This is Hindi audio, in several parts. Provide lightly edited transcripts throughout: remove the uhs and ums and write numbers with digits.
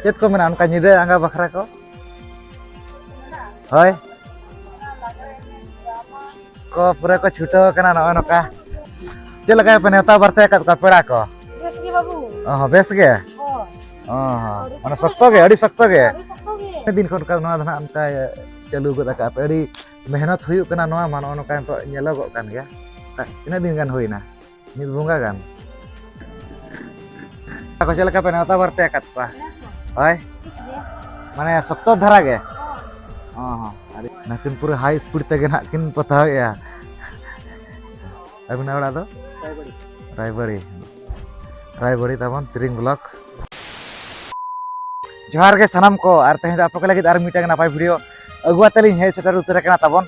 चेत को मेना उनका निदे आंगा बखरा को होय को पूरा को छुटो कना न नका चे लगा पे नेता बरते का पेड़ा को बेस के बाबू बेस गे माने सख्तो गे अड़ी सख्तो गे अभी सकतो गे दिन खन का नवा धना उनका चालू गदा का पे अड़ी मेहनत हुई कना नवा मानो नका तो नेलगो कान गया ina दिन गान होइना मिद बुंगा गान को चे लगा पे नेता बरते का पा होय माने सख्तो धरा गे अरे नाकिन पूरा हाई स्पीड तक ना किन पता या अबना बड़ा दो रायबड़ी तबन त्रिंग ब्लॉक जोहार के सनम को और तहें आप लगे और मीटा नापाय वीडियो अगुआ तली हे सेटर उतर कना तबन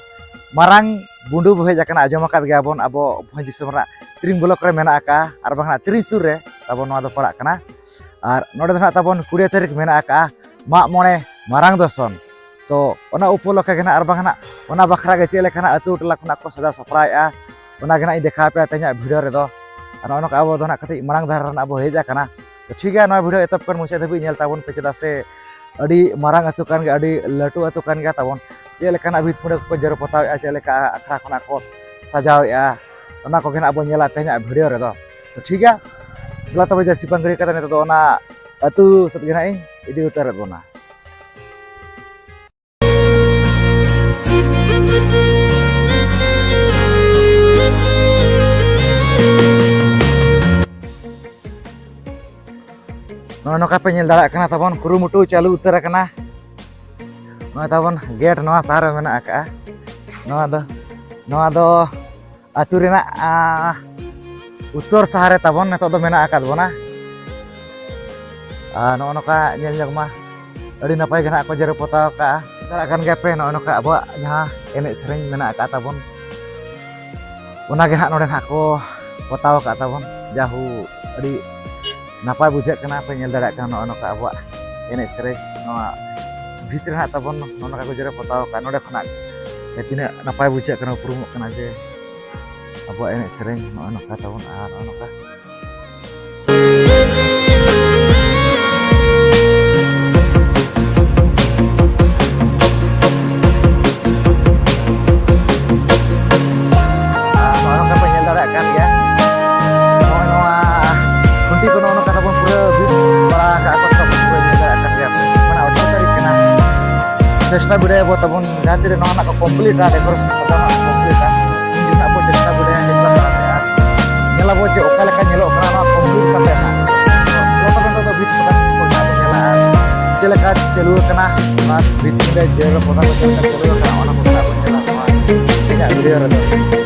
मारांग बुंडू बहे जाकना आजम आकाद गयाबन अबो भोज दिसम रा त्रिंग ब्लॉक रे मेना आका और बांगना त्रिसुर रे तबन नवा दो पड़ा कना और नोडे दना तबन 20 तारीख मेना आका मा मोने मारांग दर्शन तो ओना उपलक्षे गना और बांगना ओना बखरा गे चे लेखना अतु टला खना को सदा सपराया ओना गना देखा पे तेजा वीडियो रे दो और ओना अब दो ना कटी मारांग धार रना अब हेजा कना तो ठीक है ना वीडियो एतप कर मुचे धबी नेल ताबन पे चदा से अडी मारांग अतु कान गे अडी लटू अतु कान गे ताबन चे लेखना अभी पुडे को जरो पताव चे लेका अखरा खना को सजावया ओना को गना अब नेला तेजा वीडियो रे दो तो ठीक है गला तबे जसी पंगरी कता ने तो ओना अतु सत गना इदी उतर बोना नोका पे नेल दाड़ा कना तबन कुरुमुटु चालू उतर कना नोय तबन गेट नवा सार मेना आका नवा दो आतु रेना उत्तर सहारे तबन नेतो दो मेना आकाद बोना नो नोका नेल जगमा अड़ी नपाय गना को जरो पताव का दाड़ा कन गे पे नो नोका अब जहां एने सेरेंज मेना आका तबन ओना गे ना नोडे ना को पताव का तबन जाहू अड़ी नापाय बुझे कना पे नेल दाड़ा कना नोका अब एने सेरे नोआ भितर ना तबन नोका को जरो पताव का नोडे खना तिना नापाय बुझे कना पुरुम कना जे अब एने सेरेंज नोका तबन नोका चेष्टा बुढ़े वो तबन जहाँ तेरे नौना को कंप्लीट आ डेकोरेशन सदा ना कंप्लीट आ इंजन अब चेष्टा बुढ़े निकला करते हैं निकला वो जो ओकल का निकलो अपना ना कंप्लीट करते हैं lo तबन तो बीत पता पड़ता है निकला चले का चलू करना बात बीत में जेल पता चलता चलू करना वाला पता निकला ठीक है वीडियो रहे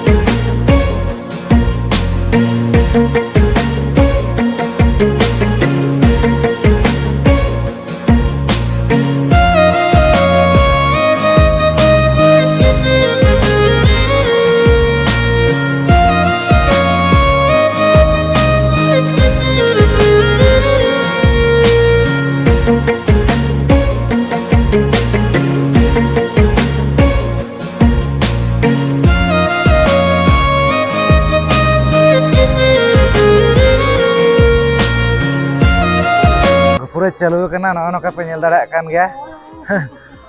पूरा चलू करना नोका पे नेल दाड़ा कान गया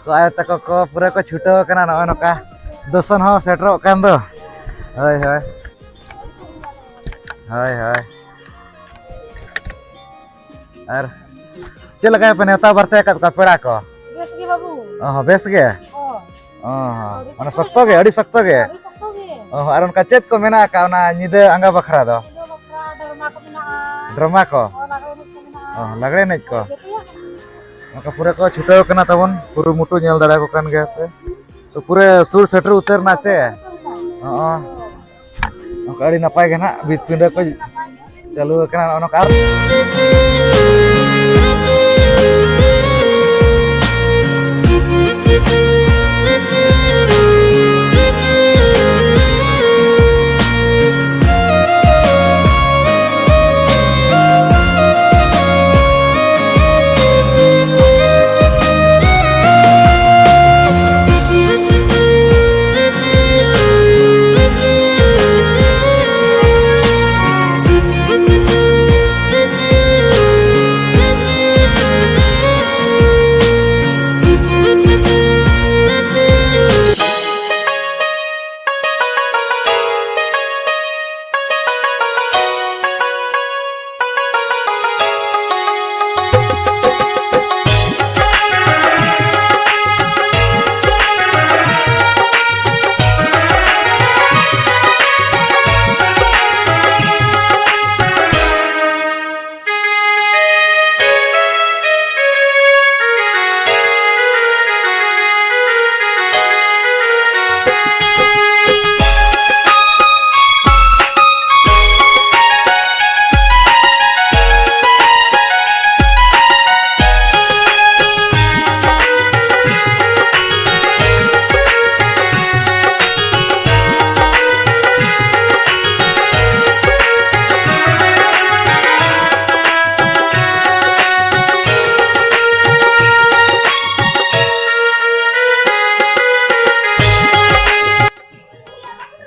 तो आय तक को पूरा को छुटो करना नोका दर्शन हो सेटरो कान दो हाय हाय हाय हाय और चे लगा पे नेता बरते का पेड़ा को बेस के बाबू बेस गे माने सख्तो गे अड़ी सख्तो गे अभी सकतो गे और उनका चेत को मेना का ना निदे आंगा बखरा दो ड्रामा को लगड़े नेज को नका पूरे को छुटाव कना तबन पूरे मुटु नेल दाड़ा को कान गया पे तो पूरे सुर सेटर उतर नाचे नका अड़ी नपाय गना बीत पिंडा को चालू कना नका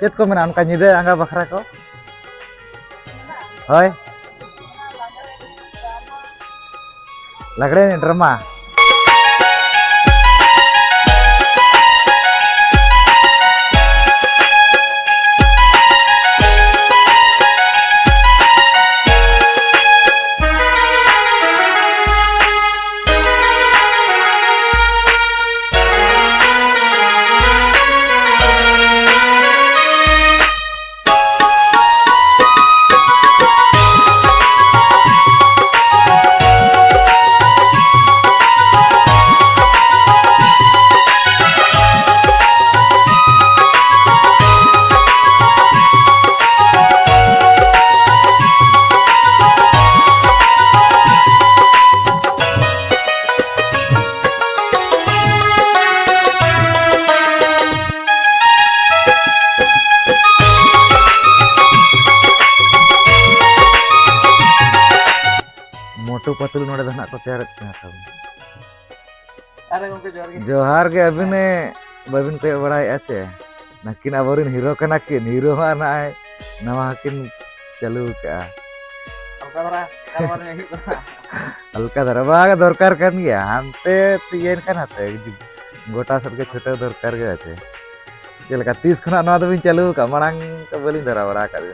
चेत को मेना उनका निदे आंगा बखरा को होय लागड़े ड्रामा मोटू पतलू नोड़े दो को तैयार जोहार के अभिने बबिन पे बड़ाई अच्छे नकिन अबोरिन हीरो कना किन हीरो ना नवा किन चालू का हल्का धरा बाग दरकार kan गया हानते तियेन kan हाते गोटा सबके छोटे दरकार के अच्छे जेलका 30 खना नवा दबिन चालू का मांग का बलिन धरा बड़ा का दिन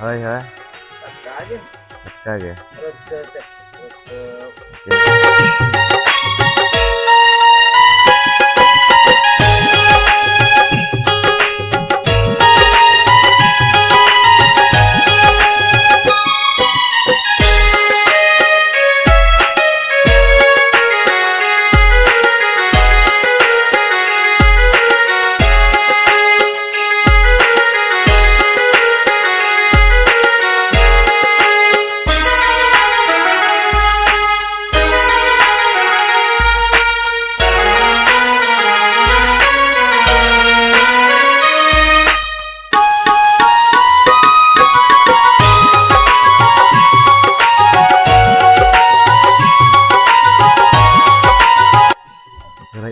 हाय हाय कागे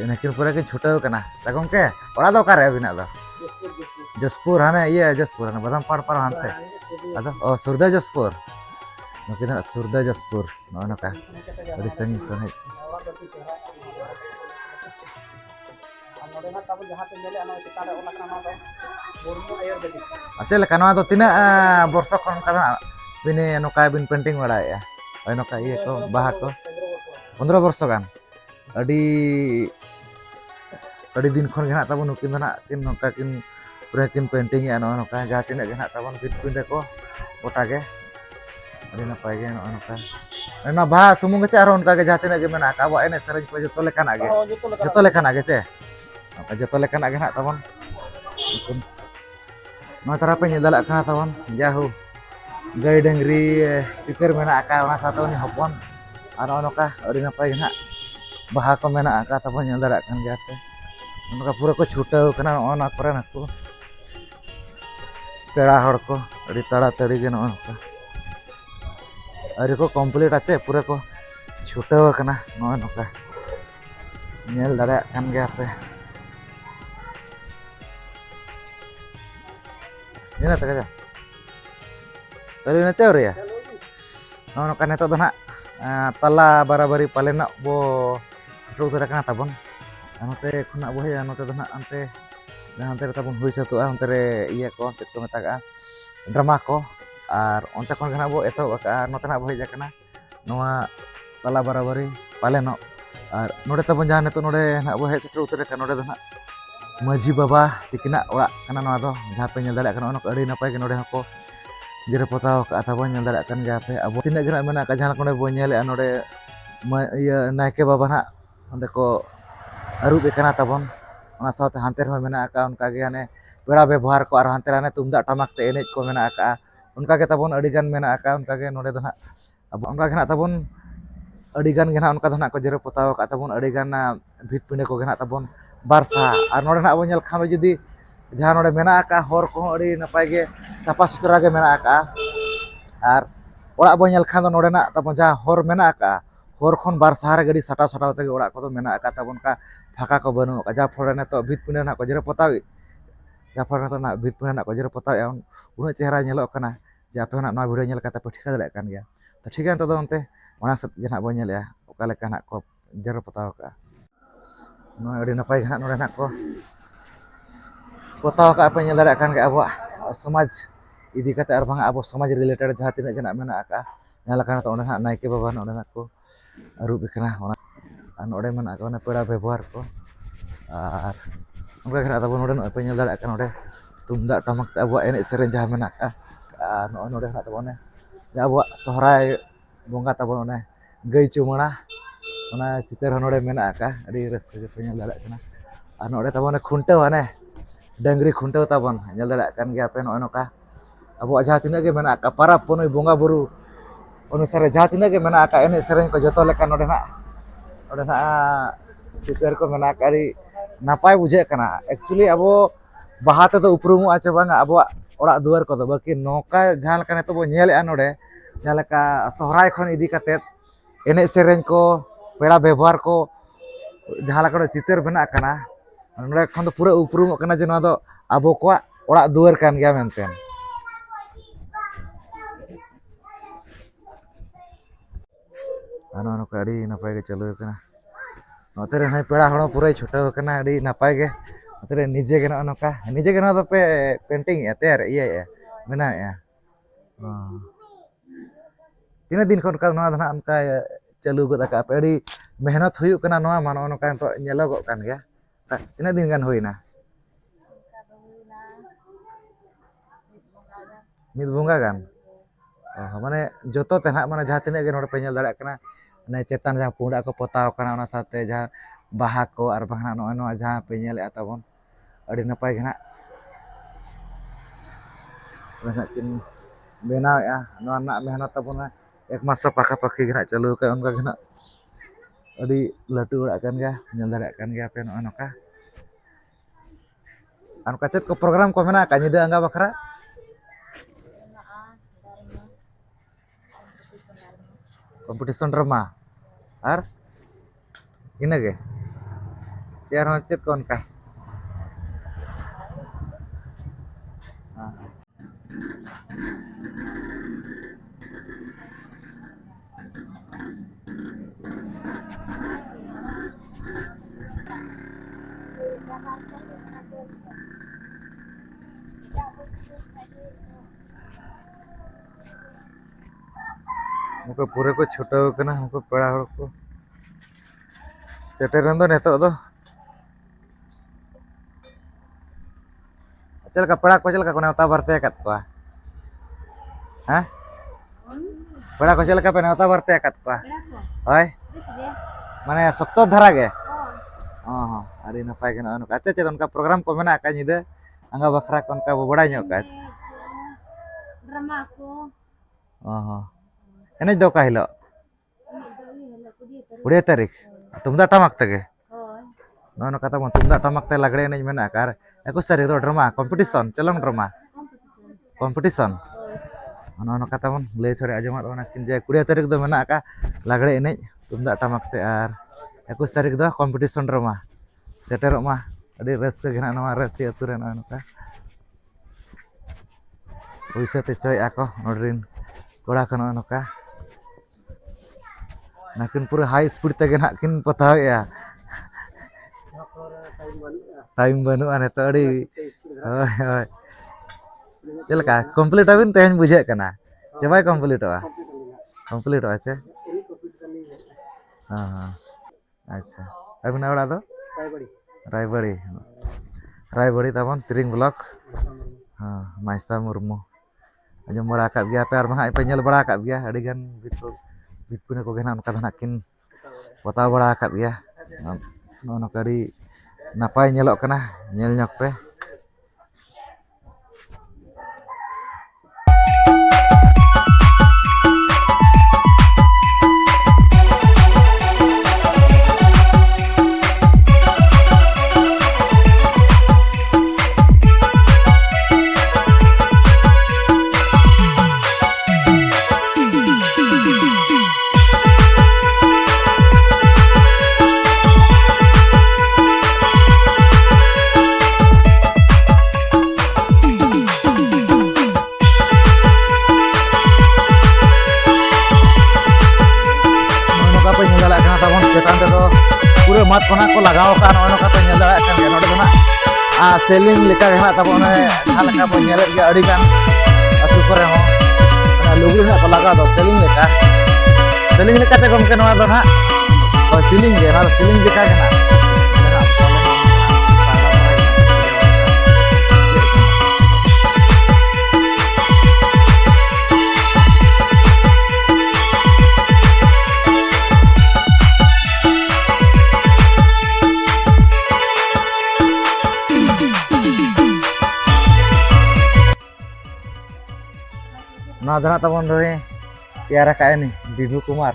लेकिन पूरा के छोटा कना तगम के ओड़ा दो करे अबिना दो जसपुर हाने ये जसपुर हाने बदाम पार पार हानते अदो ओ सुरदा जसपुर नकिन सुरदा जसपुर न का बड़ी संग कोने अच्छा लेकिन नवा दो तीना वर्ष खन का बिने नका बिन पेंटिंग बड़ाया ओय नका ये को बाहा को 15 वर्ष गान अड़ी दिन खन गेना तबन उकिन ना किन नका किन पूरा किन पेंटिंग या नका जहाँ तीना गेना तबन भित पिंडे को गोटा के अड़ी नपाय गे नका ना बाहा सुमुंग चे आरो उनका के जहाँ तीना गे मेना का अब एने सरज पे जतो लेखाना गे चे जतो लेखाना गे ना तबन नो तरह पे निदला kana तबन जाहु गाय डंगरी सिकर मेना का ओना सातो नि हपन आरो नका अड़ी नपाय गे ना बाहा को मेना का तबन निदला kan गे पे उनका पूरा को छूटा कना ओना करे ना को पेड़ा हड़ को अड़ी ताड़ा तड़ी गे नका अरे को कंप्लीट आचे पूरा को छूटा कना नका नेल दाड़ा kan गे पे Ini tak aja. Tadi na cewek ya. No kan itu tuh nak tala barabari paling nak bo terus terkena tabon. Anu teh kena boh ya anu teh nak ante dan ante tabon hui satu ante iya ko kita metaga drama ko ar onte kon kena bo itu baka anu teh nak boh ya kena noa tala barabari paling no ar node tabon jahan itu node nak boh ya terus terkena node tuh nak Maji baba tikina ora kana no ado jape nyal dala kana ono adi napay kinode hako jere potao ka atabo nyal dala kan jape abo tina gena mena ka jahan kone bo nyale anode iya naike baba na onde ko aru be kana tabon ona sawte hanter ho mena ka onka ge ane beda ব্যবহার ko ar hanter ane tumdak tamak te enej ko mena ka onka ge tabon adi gan mena ka onka ge node do na abo onka ge na tabon adi gan ge na onka do na ko jere potao ka tabon adi gan na bhit pinde ko ge na tabon Barsa ar node nak nyel khan judi jahan node mena ka hor ko adi napay ge sapa sutra ge mena ka ar orak bo nyel khan node nak tabon jahan hor mena ka hor khon barsa re gadi sata sata te orak ko mena ka tabon ka phaka ko banu ka ja phore ne to bhit pune na ko jere potawi Jafor nito nak bit punya nak ko jero potao ya unak chehra nyelok kana je ape nak noa video nyel kata pe thika dare kan ya to thik an to onte ona sat ge nak bo nyel ya oka leka nak ko jero potao ka noa adi napai nak nore nak ko potao ka apa nyel dare kan ga abo samaj idi kata ar bang abo samaj related jaha tinak ge nak mena ka nyala kana to ona nak naike baba ona nak ko aru bikana ona an ode mena ka ona peda ব্যবহার ko ar ongka kena tabon ode no pe nyel dare kan ode tumdak tamak te abuak enek sereng jaha mena ka no ode nak tabone ya abuak sohrai bongga tabon one gai cumana ona citar node mena ka adi raska ge pe nyel dare kana an ode tabone khuntaw ane dangri khuntaw tabon nyel dare kan ge ape no ka abuak jaha tinak ge mena ka parab ponoi bongga buru onusare jaha tinak ge mena ka enek sereng ko joto lekan ode nak citar ko mena ka adi napai bujhe kana actually abo baha te to uprumu ache banga abo orak duar ko do baki noka jahan kana to bo nyel an node jalaka sohrai khon idi katet enek sereng ko peda ব্যবহার ko jahan laka citar bena kana node khon do pura uprum kana je no do abo ko orak duar kan gya menten ano adi napai ge chalu kana note re hai peda horo purai chota kana adi napai ge note nije ge no ka nije ge no do pe painting ya ter iya ya mena ya tina din khon ka noa dhana amka chalu god aka pe adi mehnat huyuk kana noa mano no kan to nyelogok kan ya tina din kan hoina mid bunga kan mane joto te nak mana jaha tinak ge node pe nyel dare kana ne cetan jaha punda ko potao kana ona sate jaha baha ko ar bang no jaha pe nyel atabon adi napai ge nak kin benaw ya no anak mehnat tabona ek masa paka paki ge nak chalu ka onka ge nak adi latu orak kan ga nyel dare kan ge ape no ka an kacet ko program ko mena ka nyida angga bakra kompetisi drama ar ina ge ciar honcet kon ka muka pura ko chota kana muka peda hor ko seteran do neto do chal ka peda ko chal ka kona ta barte kat ko ha peda ko chal ka pe nota barte kat ko hoy mane sokto dhara ge adi napai kana anu acha che onka program ko mena ka nyida angga bakra kon ka boboda nyok ka drama ko enej do ka hilo 20 tarik tumda tamak tege no kata mon tumda tamak te lagre enej mena kar 21 tarik do drama competition celong drama competition no kata mon lay sore ajamat ona kin je 20 tarik do mena ka lagre enej tumda tamak te ar 21 tarik do competition drama seterok mah adi raska ge nak nama rasi aturan anu ka uisa te coy ako nodrin koda kono anu ka nakin pura high speed tege nakin potao ya time banu ane to adi hoy jelaka complete abin tehen bujhe kana cebai complete wa che acha abin awda do Raibari tabon Tiring Blok Maisa Murmu ajam bada kat gya pe ar bang pe nyel bada kat gya adi gan bit pune ko gena ka nakin potao bada kat gya no kadi napai nyelok kana nyel nyok pe ᱡᱚᱢᱟᱛ ᱠᱚ ᱱᱟᱜ ᱠᱚ ᱞᱟᱜᱟᱣ ᱟᱠᱟᱫ ᱱᱚᱜᱼᱚᱭ ᱱᱚᱝᱠᱟ ᱯᱮ ᱧᱮᱞ ᱫᱟᱲᱮᱭᱟᱜ ᱠᱟᱱ ᱜᱮᱭᱟ ᱱᱚᱰᱮ ᱫᱚ ᱱᱟᱜ ᱥᱮᱞᱤᱝ ᱞᱮᱠᱟ ᱜᱮ ᱱᱟᱜ ᱛᱟᱵᱚᱱ ᱡᱟᱦᱟᱸ ᱞᱮᱠᱟ ᱵᱚᱱ ᱧᱮᱞᱮᱫ ᱜᱮᱭᱟ ᱟᱹᱰᱤ ᱜᱟᱱ ᱟᱹᱛᱩ ᱠᱚᱨᱮ ᱦᱚᱸ ᱞᱩᱜᱽᱲᱤ ᱱᱟᱜ ᱠᱚ ᱞᱟᱜᱟᱣ ᱫᱚ ᱥᱮᱞᱤᱝ ᱞᱮᱠᱟᱛᱮ ᱜᱚᱢᱠᱮ ᱱᱚᱣᱟ ᱫᱚ ᱱᱟᱜ ᱥᱤᱞᱤᱝ ᱜᱮ ᱱᱚᱣᱟ ᱫᱚ ᱥᱤᱞᱤᱝ ᱞᱮᱠᱟ ᱜᱮ ᱱᱟᱜ नवा जना तबन रे तैयार का विभू कुमार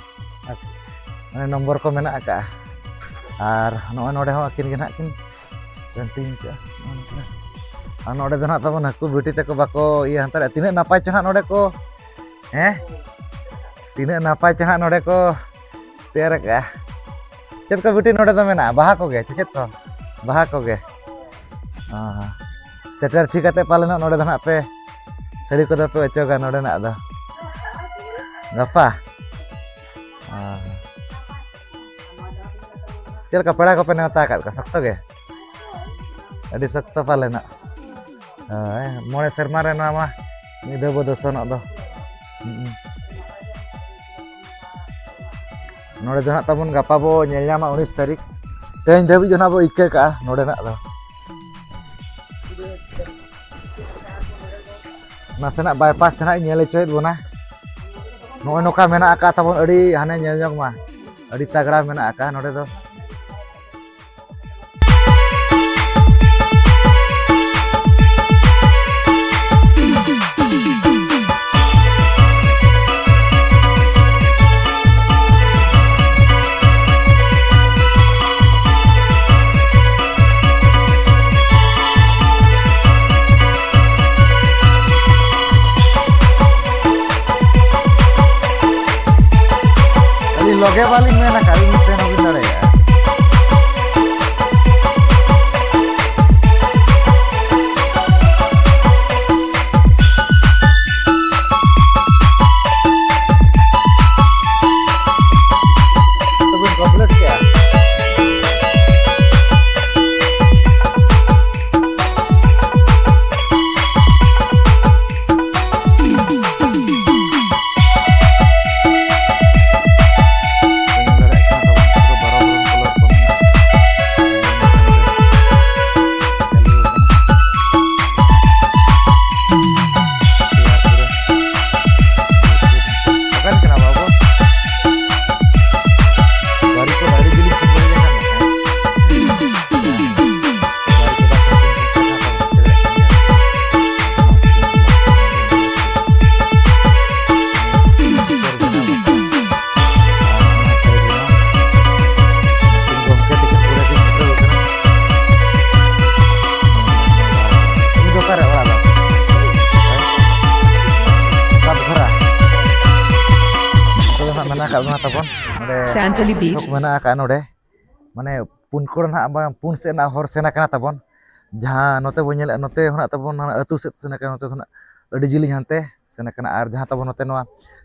नम्बर को मेना का और नोडे आकिन के किन पेंटिंग और नोडे दो तबन हकू बेटी तक बाको ये हंता तीन नपाय चना नोडे को हैं तीन नपाय चना नोडे को तैयार का चेत को बेटी नोडे दो मेना बाहा को गे चेत को बाहा को गे सेटर ठीक आते पाले नोडे दो पे साड़ी को पे अचोगा नोडे ना दो गपा चलका पेड़ा को पे नेवता का सख्त गे अभी सख्त पाले ना मोड़े शर्मा रे ना मिद बदसन दो नोडे दो तबन गपा बो नेलनामा 19 तारीख तेज धाबी जना बो इके का नोडे ना दो नासेना बाईपास तना नेल चोयत बोना नोय नोका मेना आका तबन अड़ी हाने नेल जंग मा अड़ी तगड़ा मेना आका नोडे दो लगे वाली मेना करी मिसे नबिन दाड़े तो कंप्लीट क्या Santali Beach mana ka node mane pun ko na bang pun se na hor sena kana tabon jaha note bo nyel note hona tabon atu set sena kana note hona adi jili hante sena kana ar jaha tabon note noa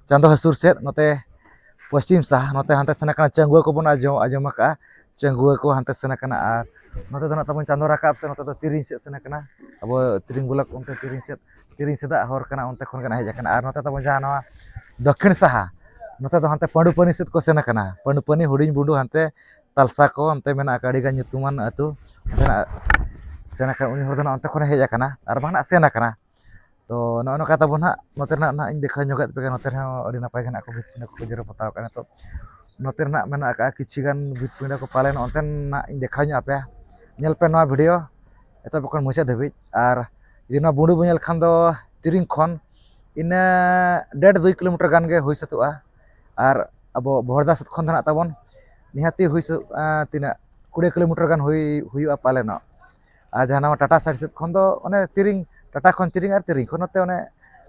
chando hasur set note पश्चिम साह नोते हांते सेना kana चंगुआ को बना आजम का चंगुआ को हांते सेना kana ar नोते दो तबन चांदो राकाब से नोते तो तिरिंग से सेना kana अब तिरिंग बुलक उनते तिरिंग से दा हर kana उनते खन kana हेज kana ar नोते तबन जहां नवा दक्षिण साहा नोते तो हांते पंडुपनी सेत को सेना kana पंडुपनी हुडिंग बुंडू हांते तालसा को अंते मेना काड़ी गा nyutuman अतु सेना kana उनी हरदना अंते खन हेज kana ar bangna सेना kana तो नोनो कथा बन नोते ना इन देखा जोगत पे नोते अड़ी नपाय गना को भित को जरो पताव कना तो नोते ना मेना का किछि गान भित पिंडा को पाले नोते ना इन देखा ᱧᱚᱜ पे नेल पे नवा वीडियो एतो बकन मुचा धबि आर यदि ना बुंडू बनेल खान दो तिरिंग खन इन 1.5 किलोमीटर गान गे होई सतुआ आर अबो भोरदा सत खन धना ताबन निहाती होई तिना 20 किलोमीटर गान होई पाले न आ जहाना टाटा साइड सत खन दो ओने तिरिंग टाटा खन तिरिंग आर तिरिंग खन नते ओने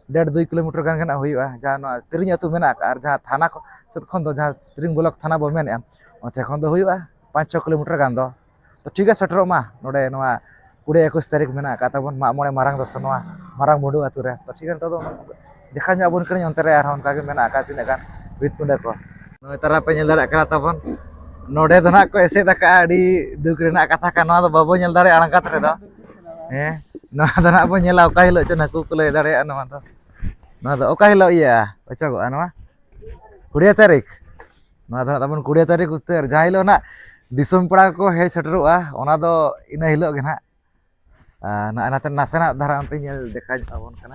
1.5 किलोमीटर गान गाना होइआ जहां तिरिंग अतु मेना आर जहां थाना सत खन दो जहां तिरिंग ब्लॉक थाना बो मेने ओते खन दो होइआ 5-6 किलोमीटर गान दो तो ठीक है सेटरो मा नोडे नवा 20-21 तारीख मेना का ताबन मा मोड़े मारंग दर्शन नवा मारंग बुंडू अतु रे तो ठीक है तो देखा ᱧᱚᱜ ᱟᱵᱚᱱ ᱠᱟᱱᱟ ᱚᱱᱛᱮ ᱨᱮ ᱟᱨᱦᱚᱸ ᱚᱱᱠᱟ ᱜᱮ ᱢᱮᱱᱟᱜ ᱟᱠᱟᱫ ᱛᱤᱱᱟᱹᱜ ᱜᱟᱱ ᱵᱤᱛ ᱯᱩᱸᱰᱟ ᱠᱚ ᱱᱚᱭ ᱛᱟᱨᱟ ᱯᱮ ᱧᱮᱞ ᱫᱟᱲᱮᱭᱟᱜ ᱠᱟᱱᱟ ᱛᱟᱵᱚᱱ नोडे तो ना को एसे दका अड़ी दुख रेना कथा का नवा दो बाबो नेल दारे आंगात रे दो नवा दो ना बो नेला ओका हिलो च नाकू को ले दारे नवा दो ओका हिलो इया ओचो गो नवा 20 तारीख नवा दो ताबन 20 तारीख उतर जहाँ हिलो ना दिसम पड़ा को हे सेटरोआ ओना दो इना हिलो गे ना ना नाते नासेना धारा अंते नेल देखा आबोन कना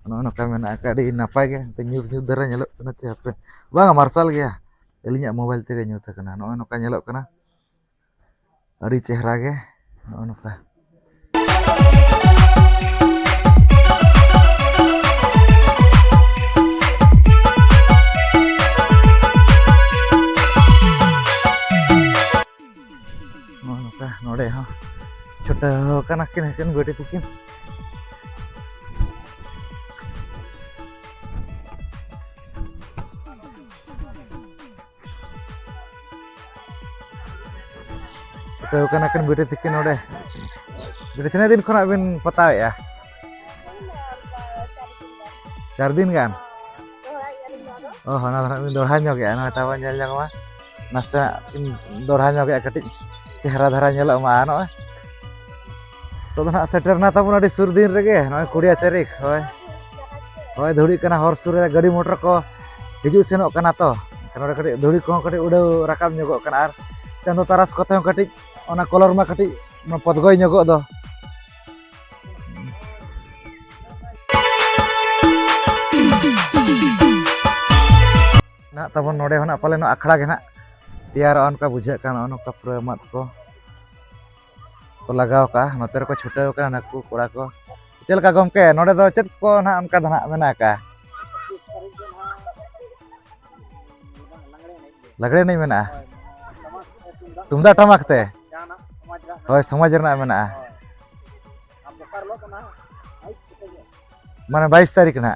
नोका मेना का अड़ी नापाय गे ते न्यूज न्यूज धारा नेलो कना चे हपे बांग मार्शल गया एलिया मोबाइल ते न्यूज कना नोका नेलो कना अड़ी चेहरा गे नोका नोका नोडे हो छोटा कना किन बेटे तिकिन तो कना किन बेटे तिकिन नोडे बेटे tina दिन खना बिन पता या 4 दिन kan oh ना धरा बिन दोहा ᱧᱚᱜ ya ना तावा ñel ᱧᱚᱜ मा nasa in दोहा ᱧᱚᱜ ya कटिज चेहरा धारा ñeलो मा नो तो ना सेटर ना ताबुन अडी सुर दिन रेगे नय 20 तारीख होय होय धुड़ी कना हर सुर रे गाड़ी मोटर को हिजु सेनो कना तो कना कटी धुड़ी को कटी उड़ाव राकाब ñogo कना आर चांदो तारास कोते कटी ओना कलर मा कटी पदगोय ñogo दो ना तबन नोडे होना पाले नो अखड़ा गे ना तैयार अनका बुझे काना अनका प्रमत को लगाव का नोते को छुटाव का नाकू कोड़ा को चलका गमके नोडे दो चेत को ना अनका धना मेना का लगड़े नहीं मेना तुमदा टमाक ते होय समाज रना मेना माने 22 तारीख ना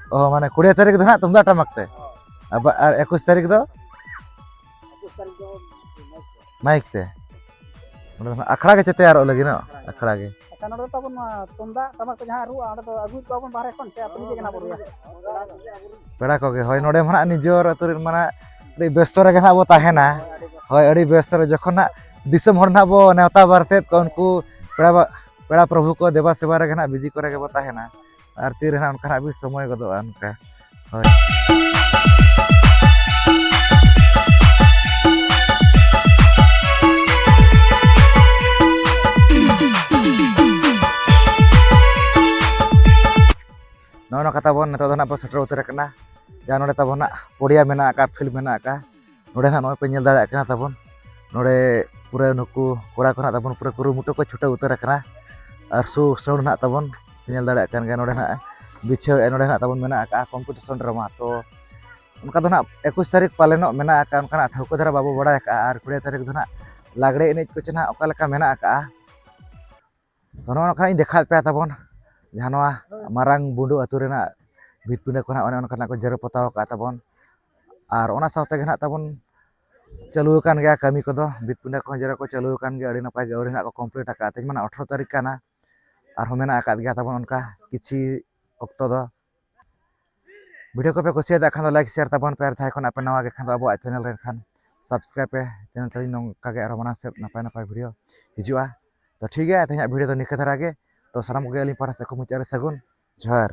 ओ माने 20 तारीख दो ना तुमदा टमाक ते अब 21 तारीख दो माइक ते अखड़ा के तैयार लगी ना अखड़ा के अच्छा नोडे तबन तुमदा टमाक ते जहां रुआ ओडे तो अगु को अपन बाहर कोन ते अपनी के ना बोलिया पेड़ा को के होय नोडे मना निजोर अतुर मना अड़ी व्यस्त रे ना बो ताहेना होय अड़ी व्यस्त रे जखन ना दिसम हर ना बो नेवता बारते को उनको पेड़ा प्रभु को देवा सेवा रे ना बिजी करे के बो ताहेना आर तीर ना उनका भी समय गदो उनका होय नोनो कथा बन नेतो दना बो सेटर उतर कना जा नोडे तबना पोडिया मेना का फिल्म मेना का नोडे ना नोय पे नेल दाड़ा कना तबन नोडे पूरा नुकु कोड़ा को ना तबन पूरा कुरुमुटु को छुटा उतर कना आर सु साउंड ना तबन नेल दाड़ा कन गे नोडे ना बिछाव नोडे ना तबन मेना का कंपटीशन ड्रामा तो उनका दना 21 तारीख पालेनो मेना का उनका ठाउको धरा बाबू बड़ा का आर 20 तारीख दना लागड़े एनेज को चना ओका लेका मेना का तो नोनो खा देखा पे तबन जहानवा मारांग बुंडू अतुरेना भितपुंडा को ना ओनका को जरो पताव का तबन आर ओना सावते गे ना तबन चालू कान गया कमी को दो भितपुंडा को जरो को चालू कान गया अड़ी नपाय गे औरी ना को कंप्लीट का तेज माने 18 तारीख काना आर हो मेना का गया तबन उनका किछि अक्तो दो वीडियो को पे कुसिया दा खान लाइक शेयर तबन पे जाय खन आपे नवा गे खान अब चैनल रे खान सब्सक्राइब पे चैनल तली नंका गे आरो मना से नपाय नपाय वीडियो हिजुआ तो ठीक है तेज वीडियो तो निके धरा गे तो साराम को गेली पारा से को मुचारे सगुन जोहार।